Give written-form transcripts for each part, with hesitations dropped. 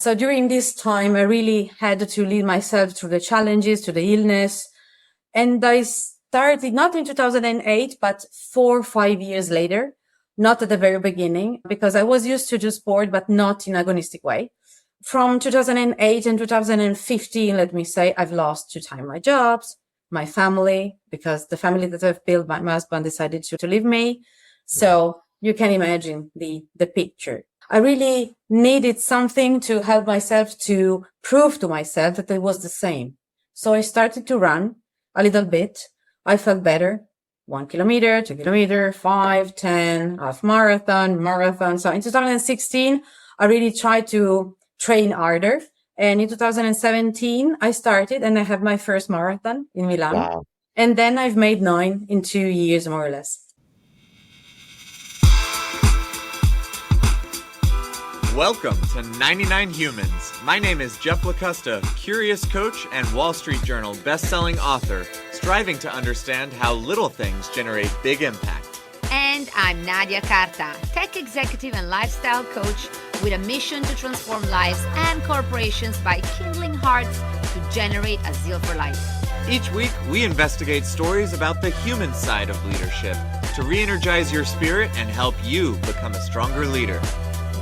So during this time, I really had to lead myself through the challenges, to the illness. And I started not in 2008, but 4 or 5 years later, not at the very beginning, because I was used to do sport, but not in agonistic way. From 2008 and 2015, let me say, I've lost 2 times my jobs, my family, because the family that I've built, my husband decided to leave me. So you can imagine the picture. I really needed something to help myself, to prove to myself that it was the same. So I started to run a little bit. I felt better. 1 kilometer, 2 kilometer, 5, 10, half marathon. So in 2016, I really tried to train harder. And in 2017, I started and I had my first marathon in Milan. Wow. And then I've made 9 in 2 years, more or less. Welcome to 99 Humans. My name is Jeff Lakusta, curious coach and Wall Street Journal best-selling author, striving to understand how little things generate big impact. And I'm Nadia, Carta, tech executive and lifestyle coach with a mission to transform lives and corporations by kindling hearts to generate a zeal for life. Each week, we investigate stories about the human side of leadership to re-energize your spirit and help you become a stronger leader.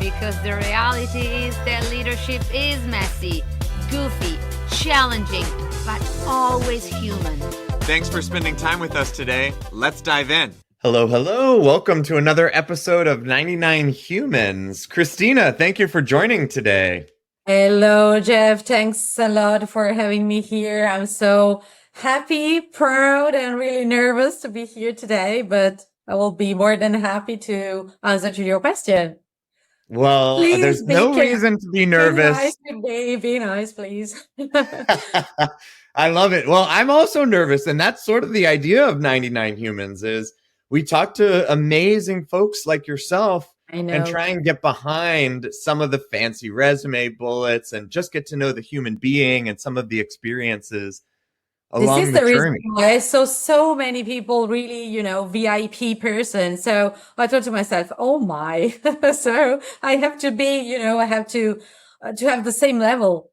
Because the reality is that leadership is messy, goofy, challenging, but always human. Thanks for spending time with us today. Let's dive in. Hello, hello. Welcome to another episode of 99 Humans. Cristina, thank you for joining today. Hello, Jeff. Thanks a lot for having me here. I'm so happy, proud, and really nervous to be here today, but I will be more than happy to answer to your question. Well, Please there's no reason to be nervous. Be nice, please. I love it. Well, I'm also nervous, and that's sort of the idea of 99 Humans is we talk to amazing folks like yourself and try and get behind some of the fancy resume bullets and just get to know the human being and some of the experiences along this is the the journey. reason why I saw so many people really, VIP person. So I thought to myself, oh my, so I have to be, I have to have the same level,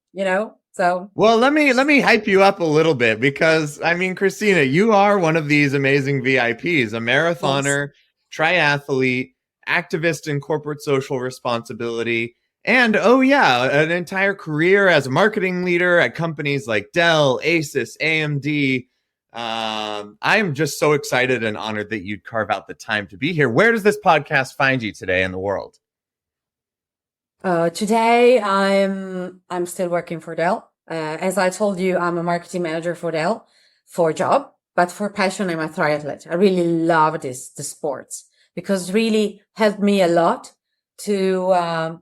so. Well, let me hype you up a little bit because Cristina, you are one of these amazing VIPs, a marathoner, triathlete, activist in corporate social responsibility, and an entire career as a marketing leader at companies like Dell, Asus, AMD. I am just so excited and honored that you'd carve out the time to be here. Where does this podcast find you today in the world? Today I'm still working for Dell. As I told you, I'm a marketing manager for Dell for job, but for passion, I'm a triathlete. I really love the sports because it really helped me a lot to,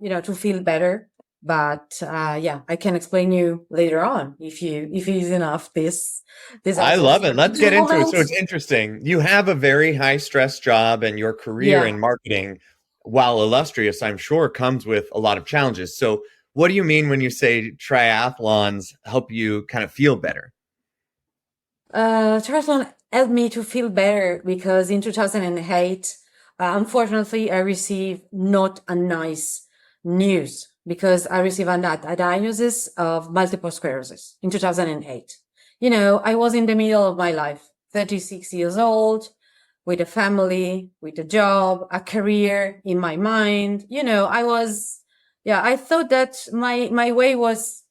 to feel better. But, I can explain you later on if easy enough this. I love it. Let's get into it. So it's interesting. You have a very high stress job and your career in marketing, while illustrious, I'm sure, comes with a lot of challenges. So what do you mean when you say triathlons help you kind of feel better? Triathlon helped me to feel better because in 2008, unfortunately, I received not a nice news because I received a diagnosis of multiple sclerosis in 2008. I was in the middle of my life, 36 years old, with a family, with a job, a career in my mind. I thought that my way was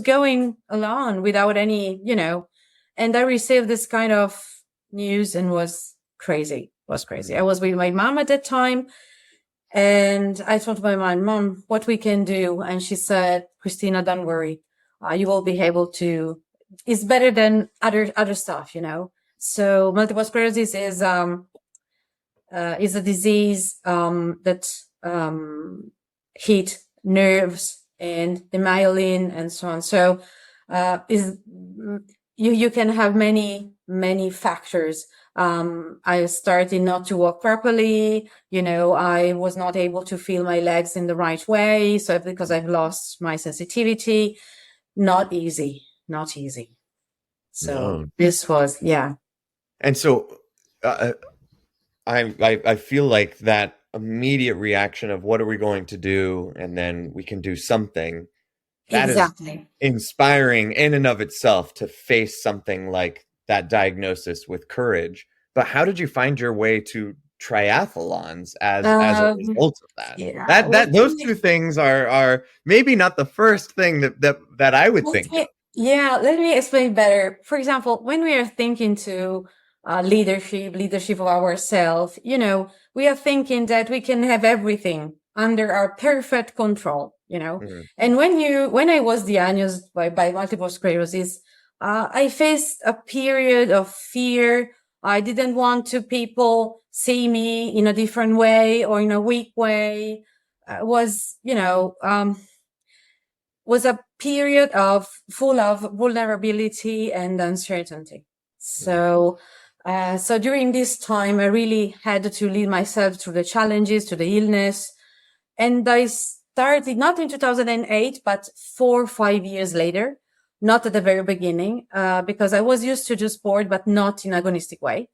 going along without any, and I received this kind of news and was crazy. I was with my mom at that time. And I told my mom, what we can do. And she said, Cristina, don't worry. You will be able to, it's better than other stuff, So multiple sclerosis is a disease, that, hit nerves and the myelin and so on. So, you can have many factors. I started not to walk properly. I was not able to feel my legs in the right way. So because I've lost my sensitivity, not easy. So this was, And so, I feel like that immediate reaction of what are we going to do, and then we can do something. That is Exactly. inspiring in and of itself, to face something like that diagnosis with courage. But how did you find your way to triathlons as a Um, result of that? yeah. That those two things are maybe not the first thing that I would think of. Let me explain better. For example, when we are thinking to leadership of ourselves, we are thinking that we can have everything under our perfect control, Mhm. And when I was diagnosed by multiple sclerosis, I faced a period of fear. I didn't want to people see me in a different way or in a weak way. Was a period of full of vulnerability and uncertainty. So during this time, I really had to lead myself through the challenges, to the illness. And I started not in 2008, but 4 or 5 years later, not at the very beginning, because I was used to do sport, but not in agonistic way.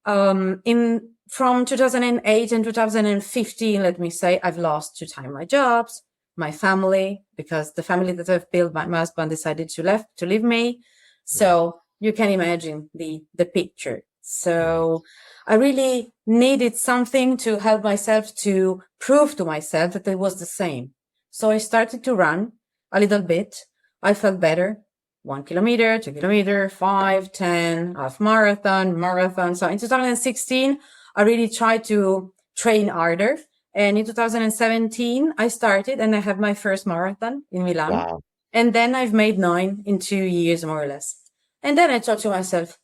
From 2008 and 2015, let me say, I've lost 2 times my jobs, my family, because the family that I've built, my husband decided to leave me. So you can imagine the picture. So I really needed something to help myself, to prove to myself that it was the same. So I started to run a little bit. I felt better. 1 kilometer, 2 kilometer, 5, 10, half marathon. So in 2016, I really tried to train harder. And in 2017, I started and I have my first marathon in Milan. Wow. And then I've made 9 in 2 years, more or less. And then I thought to myself,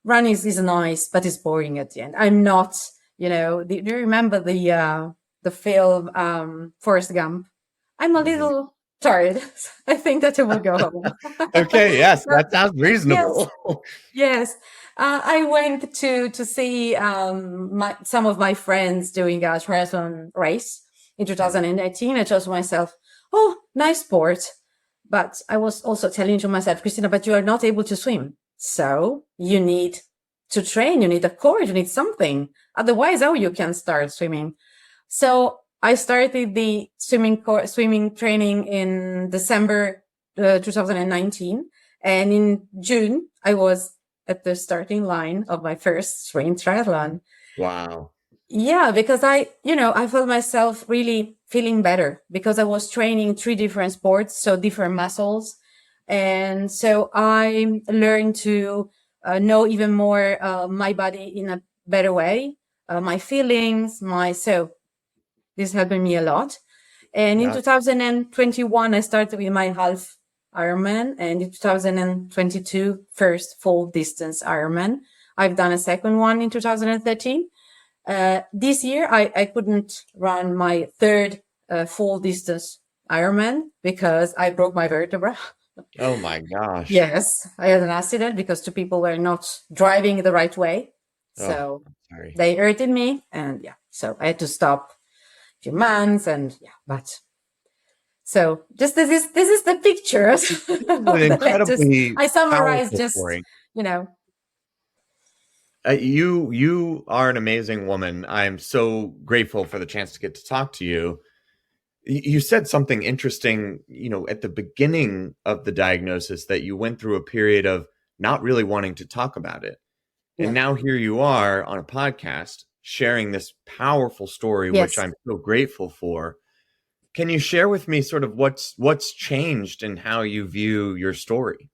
running is nice, but it's boring at the end. I'm not, do you remember the film, Forrest Gump? I'm a little tired. I think that I will go home. Okay, yes, that sounds reasonable. Yes. I went to see some of my friends doing a triathlon race in 2018. I chose myself, nice sport. But I was also telling to myself, Cristina, but you are not able to swim. So you need to train. You need a course. You need something. Otherwise, you can start swimming. So I started the swimming training in December 2019. And in June, I was at the starting line of my first swim triathlon. Wow. Yeah, because I felt myself really feeling better because I was training 3 different sports, so different muscles. And so I learned to know even more my body in a better way, my feelings, so this helped me a lot. And in 2021, I started with my half Ironman, and in 2022, first full distance Ironman. I've done a second one in 2013. This year, I couldn't run my third full distance Ironman because I broke my vertebra. Oh my gosh. Yes, I had an accident because 2 people were not driving the right way. So sorry. they hurted me, and so I had to stop a few months, and so just this is the picture. Incredibly I summarized powerful just, story. You are an amazing woman. I'm so grateful for the chance to get to talk to you. You said something interesting, at the beginning of the diagnosis, that you went through a period of not really wanting to talk about it. And now here you are on a podcast sharing this powerful story, which I'm so grateful for. Can you share with me sort of what's changed in how you view your story?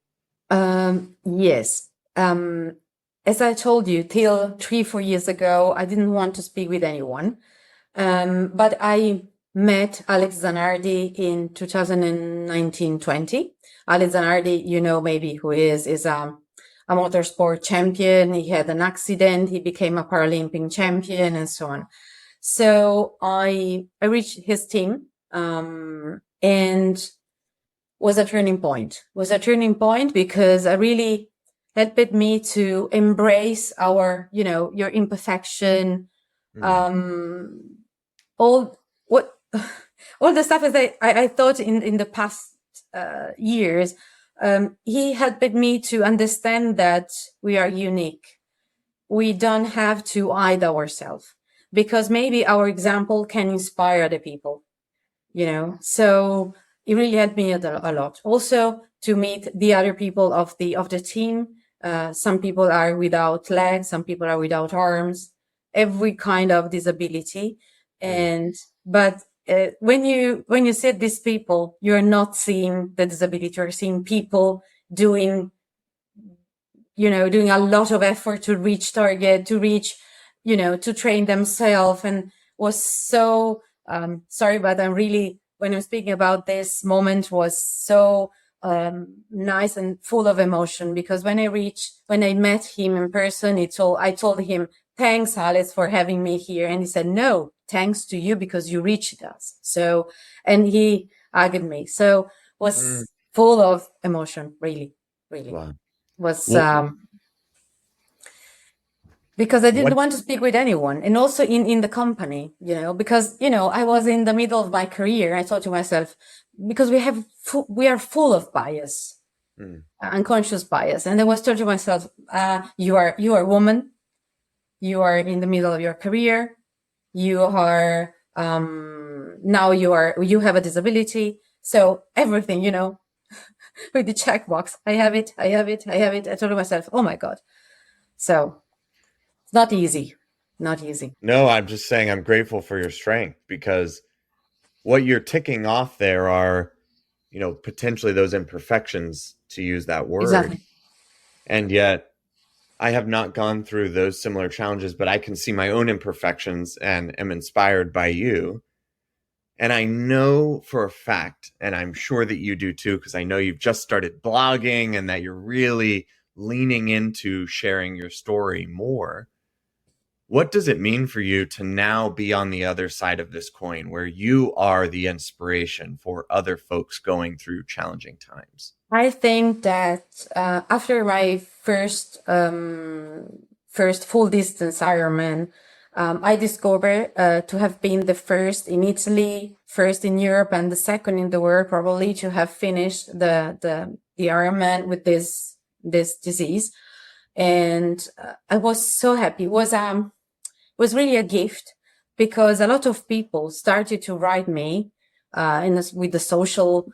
Yes. As I told you, till 3-4 years ago, I didn't want to speak with anyone. But I met Alex Zanardi in 2019-20. Alex Zanardi, maybe who is a motorsport champion. He had an accident. He became a Paralympic champion and so on. So I reached his team, and was a turning point because I really helped me to embrace our, your imperfection, all the stuff that I thought in the past years. He helped me to understand that we are unique. We don't have to hide ourselves. because maybe our example can inspire other people, so it really helped me a lot. Also to meet the other people of the team. Some people are without legs, some people are without arms, every kind of disability. But when you see these people, you're not seeing the disability, you're seeing people doing a lot of effort to reach target, to reach, to train themselves. And was so, sorry, but when I'm speaking about this moment, was so nice and full of emotion, because when I met him in person, I told him, thanks, Alex, for having me here. And he said, no, thanks to you, because you reached us. So, and he hugged me. So was full of emotion, really, really. Wow. Was because I didn't want to speak with anyone, and also in the company, because I was in the middle of my career. I thought to myself, because we are full of bias, unconscious bias, and I was told to myself, you are a woman, you are in the middle of your career, you are now you have a disability, so everything, with the checkbox, I have it. I told myself, oh my God. So it's not easy. No, I'm just saying I'm grateful for your strength, because what you're ticking off there are, potentially those imperfections, to use that word. Exactly. And yet I have not gone through those similar challenges, but I can see my own imperfections and am inspired by you. And I know for a fact, and I'm sure that you do too, because I know you've just started blogging and that you're really leaning into sharing your story more. What does it mean for you to now be on the other side of this coin, where you are the inspiration for other folks going through challenging times? I think that after my first full distance Ironman, I discovered to have been the first in Italy, first in Europe, and the second in the world probably to have finished the Ironman with this disease. And I was so happy. It was really a gift, because a lot of people started to write me with the social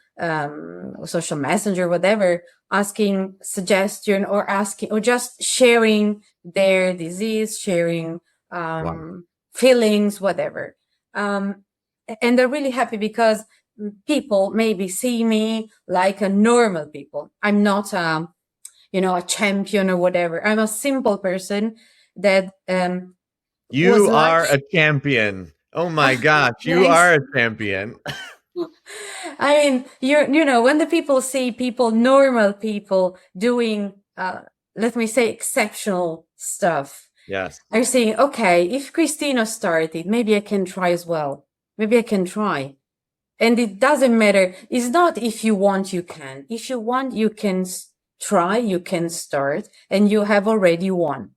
messenger, whatever, asking suggestion or just sharing their disease, sharing feelings, whatever. And they're really happy, because people maybe see me like a normal people. I'm not a champion or whatever. I'm a simple person that you are a champion. Oh my gosh, you are a champion. I mean, when the people see normal people doing, let me say, exceptional stuff. Yes. I'm saying, okay, if Cristina started, maybe I can try as well. Maybe I can try. And it doesn't matter. It's not if you want, you can. If you want, you can try, you can start, and you have already won.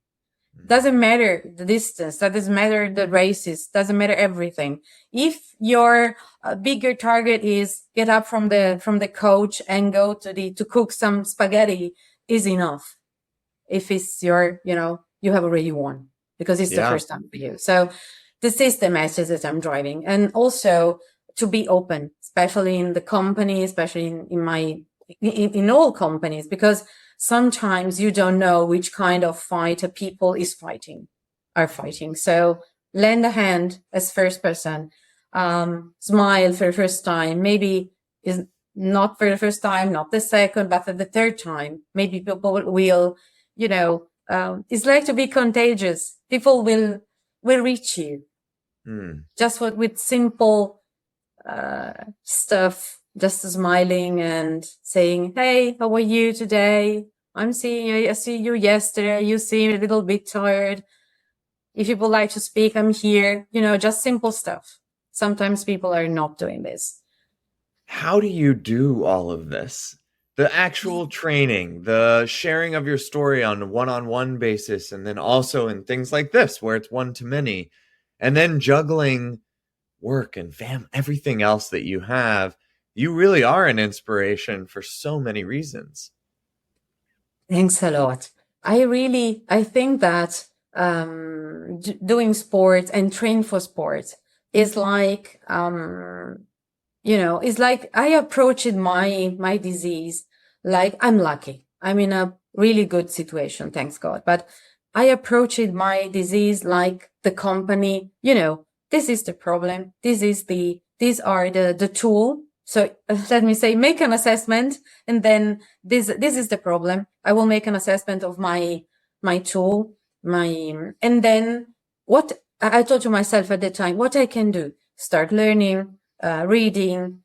Doesn't matter the distance, doesn't matter the races, doesn't matter everything. If your bigger target is get up from the couch and go to cook some spaghetti, is enough. If it's you have already won, because it's the first time for you. So this is the message that I'm driving. And also to be open, especially in the company, especially in all companies, because sometimes you don't know which kind of fight a people are fighting. So lend a hand as first person, smile for the first time, maybe is not for the first time, not the second, but for the third time, maybe people will, it's like to be contagious. People will reach you just with simple stuff, just smiling and saying, hey, how are you today? I see you yesterday. You seem a little bit tired. If people like to speak, I'm here. Just simple stuff. Sometimes people are not doing this. How do you do all of this? The actual training, the sharing of your story on a one-on-one basis, and then also in things like this, where it's one-to-many, and then juggling work and everything else that you have. You really are an inspiration for so many reasons. Thanks a lot. I think that doing sports and train for sports is like, it's like I approached my disease like I'm lucky. I'm in a really good situation, thanks God. But I approached my disease like the company, this is the problem. These are the tool. So let me say, make an assessment, and then this is the problem. I will make an assessment of my tool, and then what I told to myself at the time, what I can do, start learning, reading,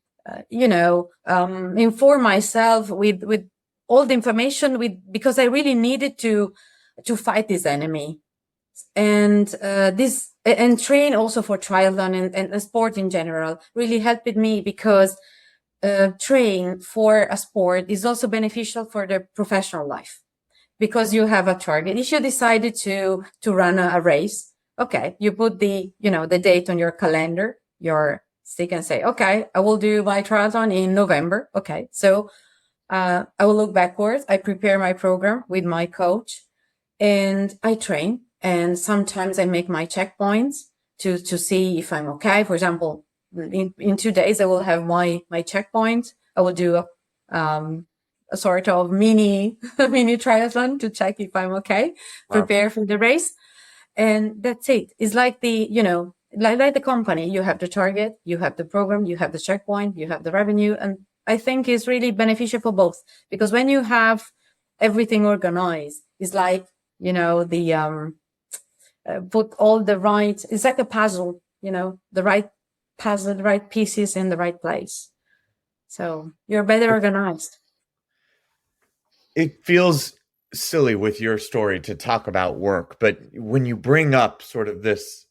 inform myself with all the information because I really needed to fight this enemy. And train also for triathlon and sport in general really helped me, because train for a sport is also beneficial for the professional life, because you have a target. If you decided to run a race, okay, you put the date on your calendar, so you can say, okay, I will do my triathlon in November. Okay. So, I will look backwards. I prepare my program with my coach, and I train. And sometimes I make my checkpoints to see if I'm okay. For example, in 2 days, I will have my checkpoint. I will do a sort of mini triathlon to check if I'm okay, prepare for the race. And that's it. It's like like the company, you have the target, you have the program, you have the checkpoint, you have the revenue. And I think it's really beneficial for both, because when you have everything organized, it's like, put all it's like a puzzle, the right puzzle, the right pieces in the right place. So you're better organized. It feels silly with your story to talk about work, but when you bring up sort of this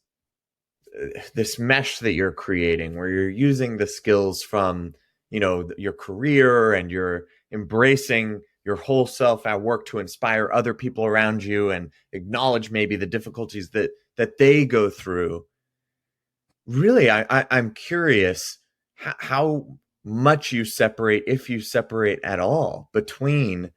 mesh that you're creating, where you're using the skills from, your career, and you're embracing your whole self at work to inspire other people around you and acknowledge maybe the difficulties that they go through. Really, I'm curious how much you separate, if you separate at all, between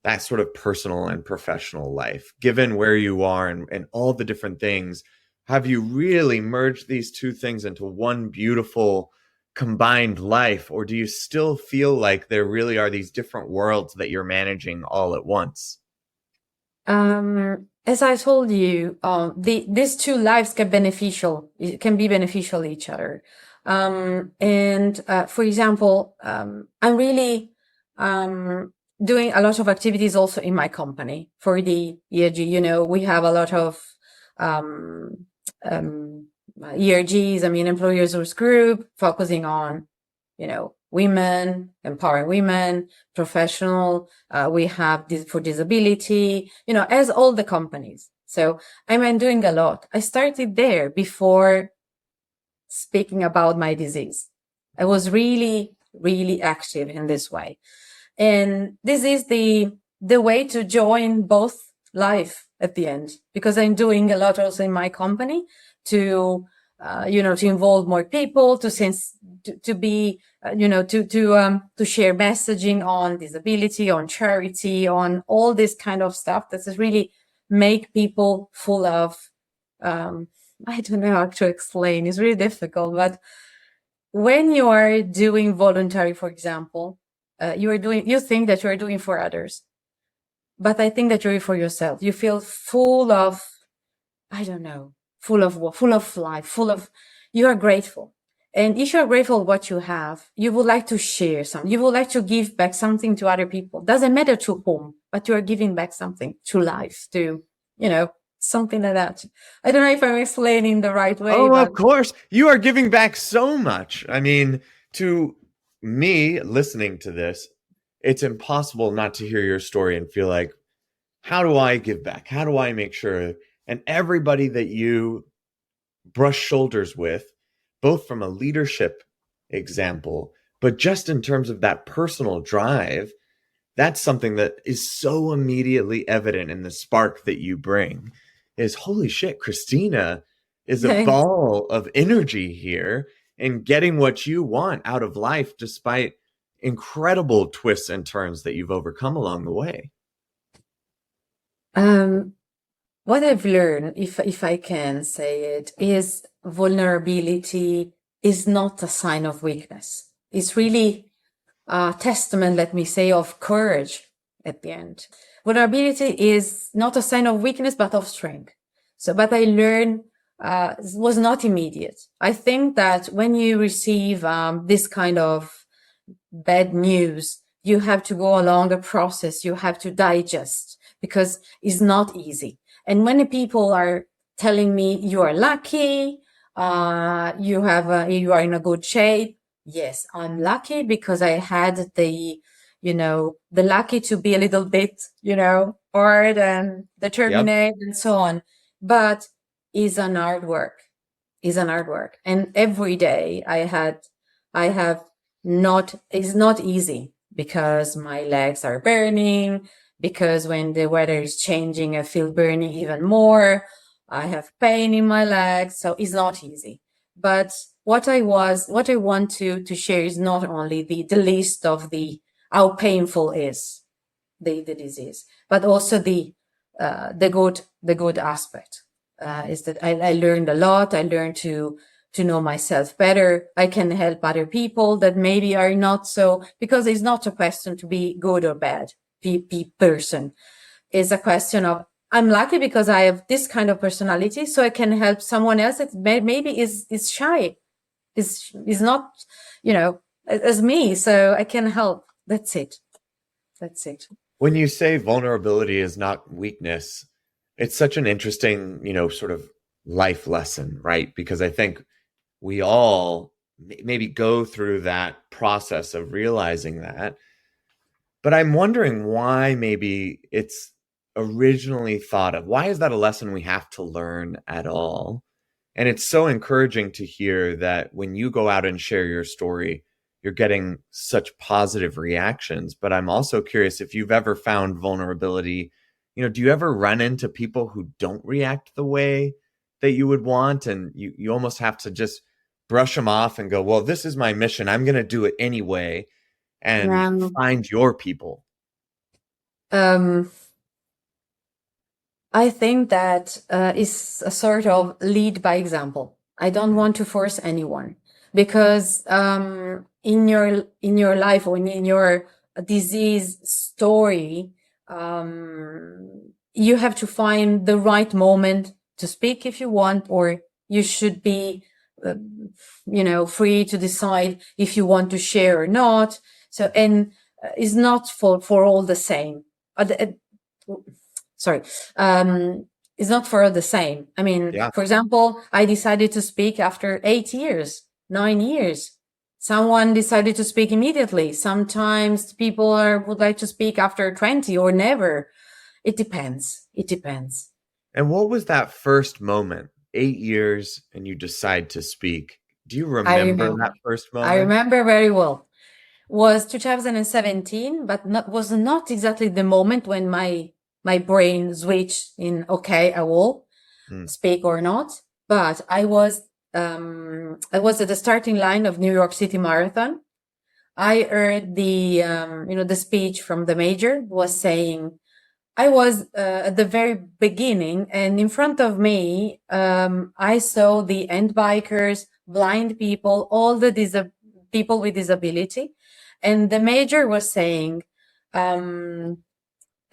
that sort of personal and professional life, given where you are and all the different things. Have you really merged these two things into one beautiful combined life, or do you still feel like there really are these different worlds that you're managing all at once? As I told you, these two lives can be beneficial each other. For example, I'm really doing a lot of activities also in my company for the ERG. We have a lot of ERGs, employers rights group, focusing on, women, empowering women, professional. We have this for disability, as all the companies. So I'm doing a lot. I started there before speaking about my disease. I was really, really active in this way. And this is the way to join both life at the end, because I'm doing a lot also in my company to involve more people, to be, to share messaging on disability, on charity, on all this kind of stuff that is really make people full of, I don't know how to explain. It's really difficult, but when you are doing voluntary, for example, you think that you're doing for others, but I think that you're for yourself. You feel full of, I don't know, full of life, you are grateful. And if you're grateful what you have, you would like to share something. You would like to give back something to other people. Doesn't matter to whom, but you are giving back something to life, to, something like that. I don't know if I'm explaining the right way. Oh, but of course. You are giving back so much. To me, listening to this, it's impossible not to hear your story and feel like, how do I give back? How do I make sure? And everybody that you brush shoulders with, both from a leadership example, but just in terms of that personal drive, that's something that is so immediately evident in the spark that you bring. Is holy shit, Cristina is a ball of energy here and getting what you want out of life despite incredible twists and turns that you've overcome along the way. what I've learned, if I can say it, is vulnerability is not a sign of weakness. It's really a testament, let me say, of courage at the end. Vulnerability is not a sign of weakness, but of strength. So, but I learned, was not immediate. I think that when you receive this kind of bad news, you have to go along a process. You have to digest, because it's not easy. And many people are telling me, you are lucky, you are in a good shape. Yes, I'm lucky because I had the lucky to be a little bit, hard and determined and so on. But it's an hard work. And every day it's not easy, because my legs are burning, because when the weather is changing, I feel burning even more. I have pain in my legs, so it's not easy. But what I want to share is not only the list of how painful is the disease, but also the good aspect. Is that I learned a lot. I learned to know myself better. I can help other people that maybe are not so, because it's not a question to be good or bad person. It's a question of, I'm lucky because I have this kind of personality, so I can help someone else that maybe is shy, is not, as me. So I can help. That's it. When you say vulnerability is not weakness, it's such an interesting, sort of life lesson, right? Because I think we all maybe go through that process of realizing that. But I'm wondering why maybe it's originally thought of. Why is that a lesson we have to learn at all? And it's so encouraging to hear that when you go out and share your story, you're getting such positive reactions. But I'm also curious if you've ever found vulnerability. Do you ever run into people who don't react the way that you would want? And you almost have to just brush them off and go, well, this is my mission. I'm going to do it anyway, and find your people. I think that is a sort of lead by example. I don't want to force anyone, because in your life, or in your disease story, you have to find the right moment to speak if you want, or you should be free to decide if you want to share or not. So, and it's not for all the same. It's not for all the same. I mean, For example, I decided to speak after 8 years, 9 years. Someone decided to speak immediately. Sometimes people would like to speak after 20 or never. It depends. And what was that first moment? 8 years and you decide to speak. Do you remember that first moment? I remember very well. Was 2017, but was not exactly the moment when my brain switched in, okay, I will speak or not. But I was at the starting line of New York City Marathon. I heard the speech from the major was saying, I was at the very beginning, and in front of me, I saw the end bikers, blind people, all the people with disability. And the major was saying,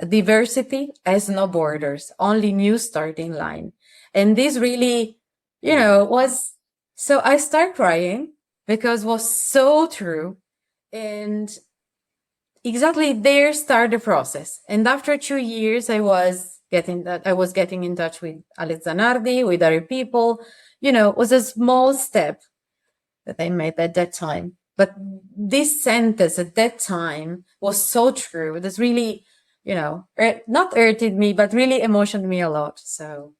diversity has no borders, only new starting line. And this really, was, so I started crying because it was so true. And exactly there started the process. And after 2 years, I was getting in touch with Alex Zanardi, with other people. It was a small step that I made at that time. But this sentence at that time was so true. It was really, not hurted me, but really emotioned me a lot. So,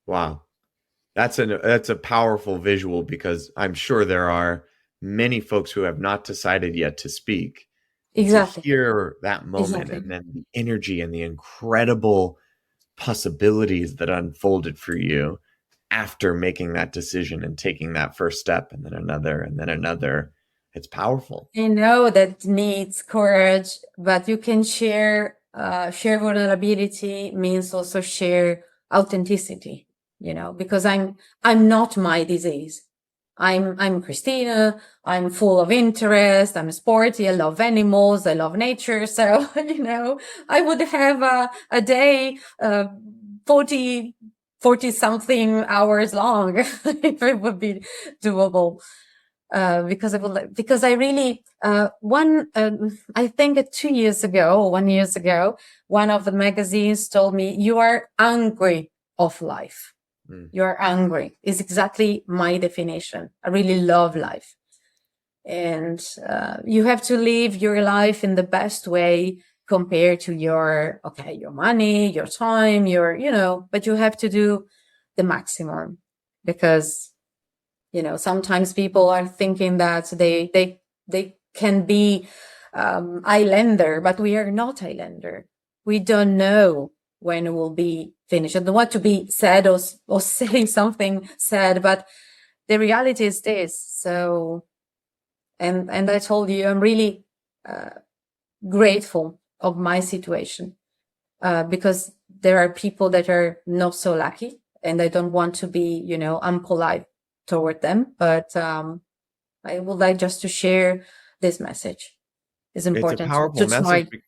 wow, that's a powerful visual, because I'm sure there are many folks who have not decided yet to speak. Exactly. To hear that moment, and then the energy and the incredible possibilities that unfolded for you after making that decision and taking that first step, and then another, and then another. It's powerful. I know that needs courage, but you can share vulnerability means also share authenticity, because I'm not my disease. I'm Cristina. I'm full of interest. I'm sporty. I love animals. I love nature. So, I would have a day, 40 something hours long if it would be doable. Because I really, I think 1 year ago, one of the magazines told me, you are hungry of life. You are hungry is exactly my definition. I really love life. And you have to live your life in the best way compared to your money, your time, but you have to do the maximum because, sometimes people are thinking that they can be islander, but we are not islander. We don't know when it will be finished. I don't want to be sad or saying something sad, but the reality is this. So, and I told you, I'm really grateful of my situation because there are people that are not so lucky, and I don't want to be, unpolite toward them. But I would like just to share this message. It's important. It's a powerful message.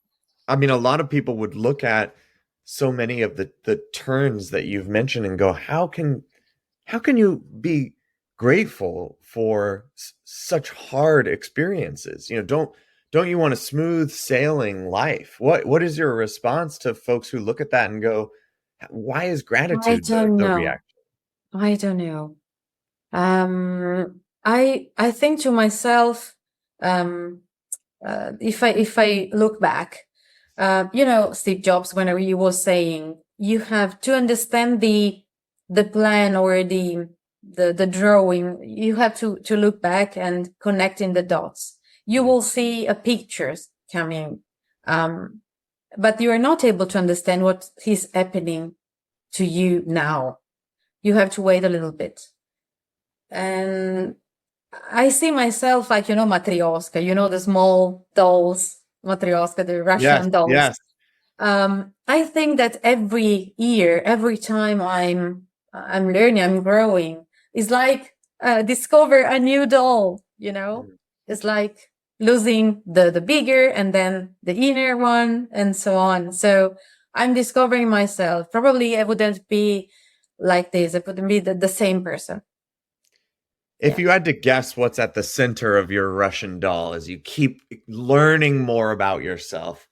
I mean, a lot of people would look at so many of the turns that you've mentioned and go, how can you be grateful for such hard experiences? Don't you want a smooth sailing life? What is your response to folks who look at that and go, why is gratitude the reaction? I don't know. I think to myself, if I look back, Steve Jobs, whenever he was saying, you have to understand the plan or the drawing, you have to look back and connecting the dots. You will see a picture coming, but you are not able to understand what is happening to you now. You have to wait a little bit. And I see myself like, Matryoshka, the small dolls, Matryoshka, the Russian dolls. Yes. I think that every year, every time I'm learning, I'm growing, it's like discover a new doll, It's like losing the bigger and then the inner one and so on. So I'm discovering myself. Probably I wouldn't be like this. I wouldn't be the same person. If you had to guess what's at the center of your Russian doll as you keep learning more about yourself,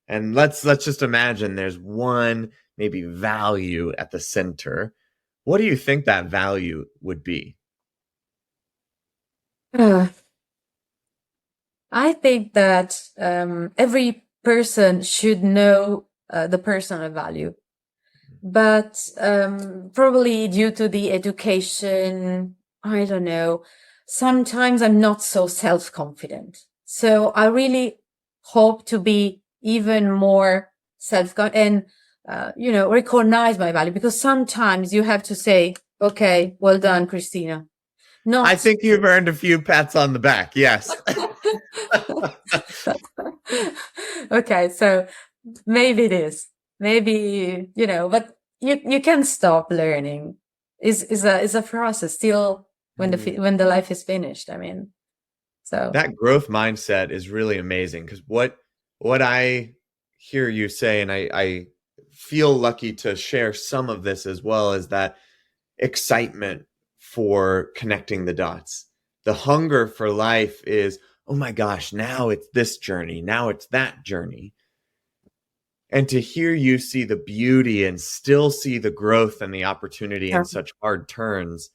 and let's just imagine there's one maybe value at the center. What do you think that value would be? I think that every person should know the personal value, but probably due to the education, I don't know, sometimes I'm not so self-confident. So I really hope to be even more self-confident and, recognize my value, because sometimes you have to say, okay, well done, Cristina. No, I think you've earned a few pats on the back. Yes. Okay. So maybe it is, maybe, but you can stop learning. Is a process still when the life is finished. I mean, so that growth mindset is really amazing, because what I hear you say, and I feel lucky to share some of this as well, is that excitement for connecting the dots. The hunger for life is, oh my gosh, now it's this journey, now it's that journey. And to hear you see the beauty and still see the growth and the opportunity in such hard turns.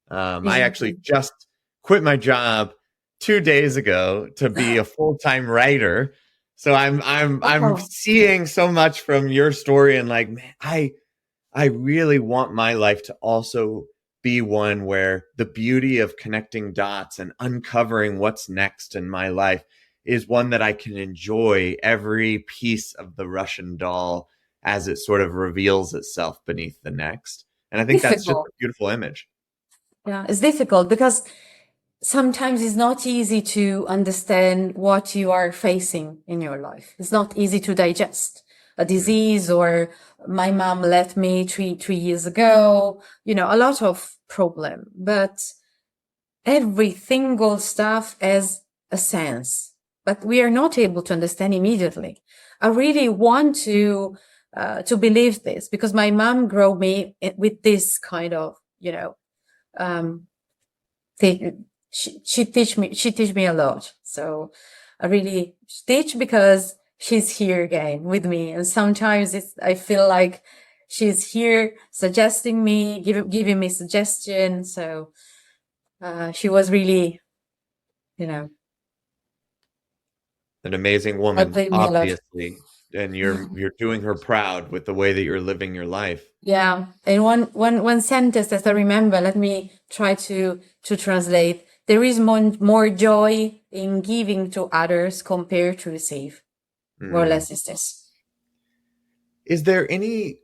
I actually just quit my job 2 days ago to be a full-time writer. So I'm seeing so much from your story, and like, man, I really want my life to also be one where the beauty of connecting dots and uncovering what's next in my life is one that I can enjoy every piece of the Russian doll as it sort of reveals itself beneath the next. And I think that's just a beautiful image. Yeah, it's difficult because sometimes it's not easy to understand what you are facing in your life. It's not easy to digest. a disease, or my mom left me three years ago, a lot of problem, but every single stuff has a sense, but we are not able to understand immediately. I really want to believe this, because my mom grew me with this kind of, she teach me a lot. So I really teach because she's here again with me. And sometimes I feel like she's here suggesting me, giving me suggestions. So, she was really, an amazing woman, obviously. And you're doing her proud with the way that you're living your life. Yeah. And one sentence that I remember, let me try to translate. There is more joy in giving to others compared to receive. More or less is this. Is there any,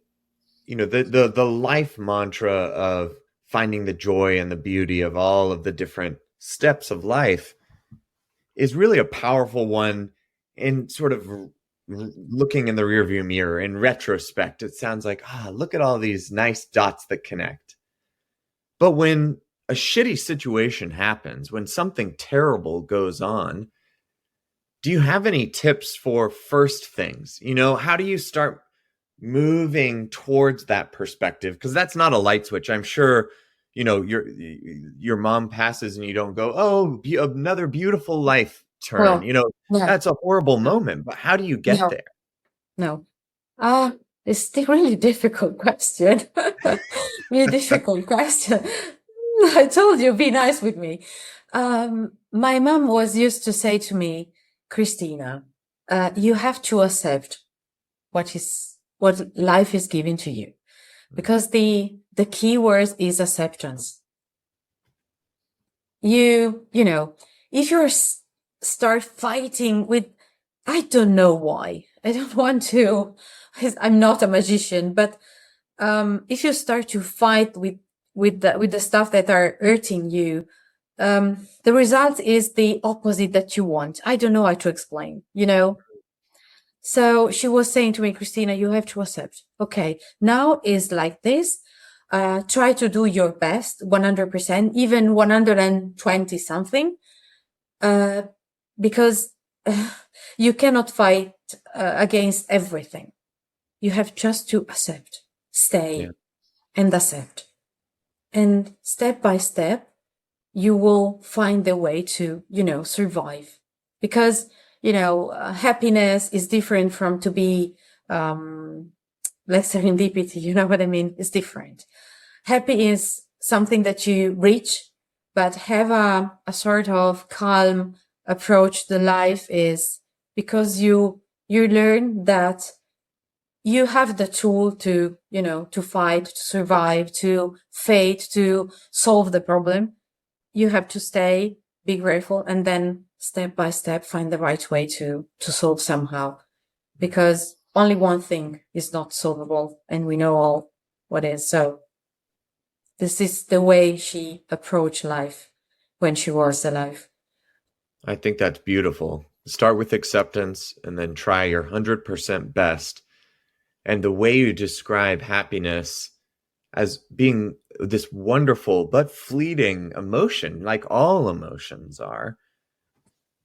the life mantra of finding the joy and the beauty of all of the different steps of life is really a powerful one, in sort of looking in the rearview mirror. In retrospect, it sounds like, look at all these nice dots that connect. But when a shitty situation happens, when something terrible goes on, do you have any tips for first things? How do you start moving towards that perspective? Because that's not a light switch. I'm sure, your mom passes and you don't go, oh, another beautiful life turn. Well, that's a horrible moment. But how do you get there? No. It's a really difficult question. Really difficult question. I told you, be nice with me. My mom was used to say to me, Cristina, you have to accept what life is giving to you, because the key word is acceptance. If you start fighting with, I don't know why, I don't want to, I'm not a magician, but if you start to fight with the stuff that are hurting you, the result is the opposite that you want. I don't know how to explain, So she was saying to me, Cristina, you have to accept. Okay, now is like this. Try to do your best, 100%, even 120 something, because you cannot fight against everything. You have just to accept, stay, and accept. And step by step, you will find the way to, survive. Because, happiness is different from to be, like serendipity, you know what I mean? It's different. Happy is something that you reach, but have a sort of calm approach to life is because you learn that you have the tool to, to fight, to survive, to face, to solve the problem. You have to stay, be grateful, and then step by step find the right way to solve somehow. Because only one thing is not solvable, and we know all what is. So this is the way she approached life when she was alive. I think that's beautiful. Start with acceptance and then try your 100% best. And the way you describe happiness as being this wonderful but fleeting emotion, like all emotions are,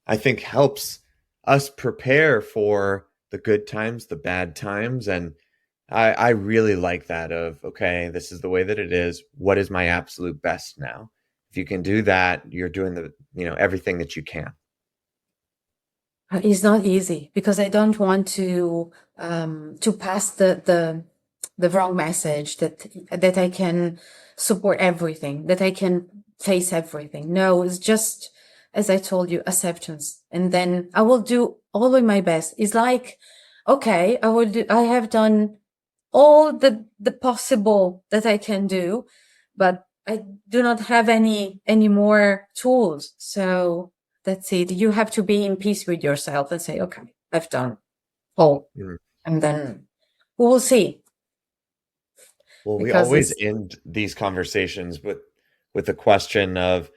I think helps us prepare for the good times, the bad times. And I really like that of, okay, this is the way that it is. What is my absolute best now? If you can do that, you're doing everything that you can. It's not easy because I don't want to pass the wrong message that I can support everything, that I can face everything. No, it's just, as I told you, acceptance. And then I will do all of my best. It's like, okay, I have done all the possible that I can do, but I do not have any more tools. So that's it. You have to be in peace with yourself and say, okay, I've done all. And then we'll see. Well, we always end these conversations with the question of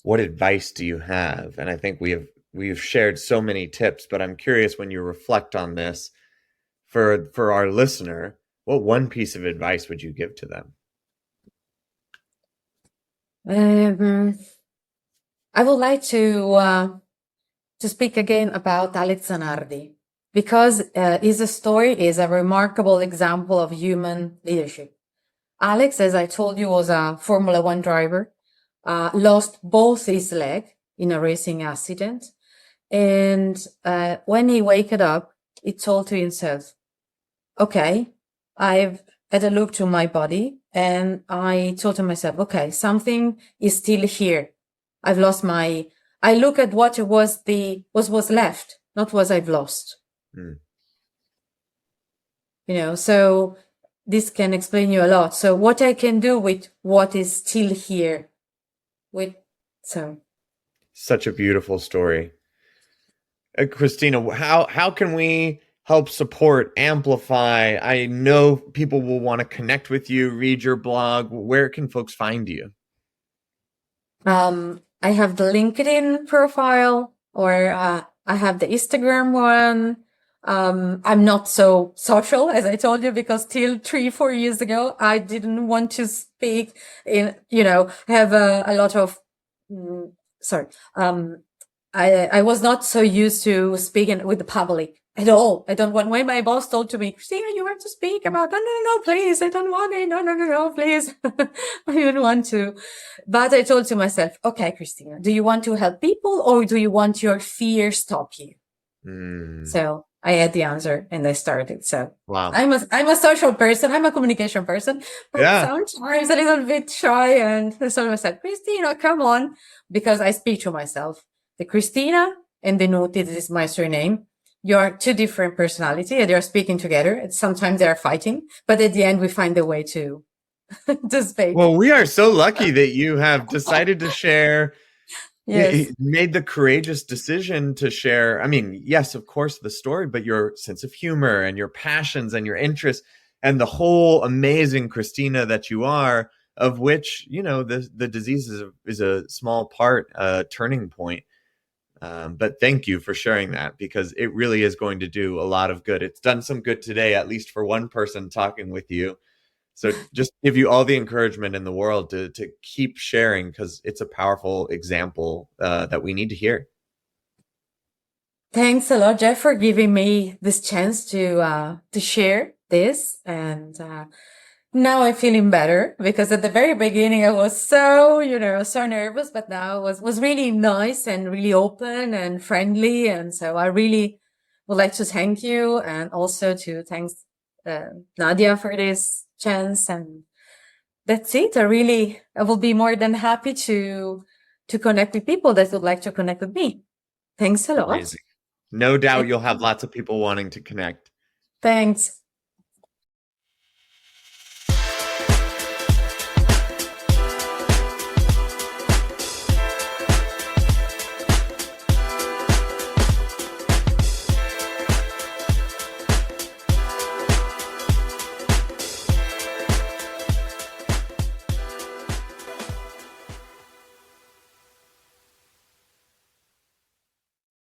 what advice do you have? And I think we've shared so many tips, but I'm curious, when you reflect on this, for our listener, what one piece of advice would you give to them? I would like to speak again about Alex Zanardi, because his story is a remarkable example of human leadership. Alex, as I told you, was a Formula One driver, lost both his leg in a racing accident. And when he waked up, he told to himself, okay, I've had a look to my body, and I told to myself, okay, something is still here. I've lost I look at what was left, not what I've lost. So this can explain you a lot. So what I can do with what is still here, Such a beautiful story. Cristina, how can we help support, amplify? I know people will want to connect with you, read your blog. Where can folks find you? I have the LinkedIn profile, or I have the Instagram one. I'm not so social, as I told you, because till 3-4 years ago, I didn't want to speak have a lot of, I was not so used to speaking with the public at all. I don't want, when my boss told to me, Cristina, you have to speak about, no, please. I don't want it. No, please. I didn't want to. But I told to myself, okay, Cristina, do you want to help people, or do you want your fear stop you? So I had the answer, and I started. So wow. I'm a social person. I'm a communication person, but sometimes a little bit shy. And so I said, Cristina, come on, because I speak to myself. The Cristina and the Nuti, this is my surname. You are two different personalities, and they're speaking together. And sometimes they're fighting, but at the end we find a way to speak. Well, we are so lucky that you have decided to share. Yes. Made the courageous decision to share. I mean, yes, of course, the story, but your sense of humor and your passions and your interests and the whole amazing Cristina that you are, of which, the disease is a small part, a turning point. But thank you for sharing that, because it really is going to do a lot of good. It's done some good today, at least for one person talking with you. So just give you all the encouragement in the world to keep sharing, because it's a powerful example that we need to hear. Thanks a lot, Jeff, for giving me this chance to share this. And now I'm feeling better, because at the very beginning I was so nervous, but now it was really nice and really open and friendly. And so I really would like to thank you, and also to thank Nadia for this chance. And that's it. I will be more than happy to connect with people that would like to connect with me. Thanks a lot. Amazing. No doubt you'll have lots of people wanting to connect. Thanks.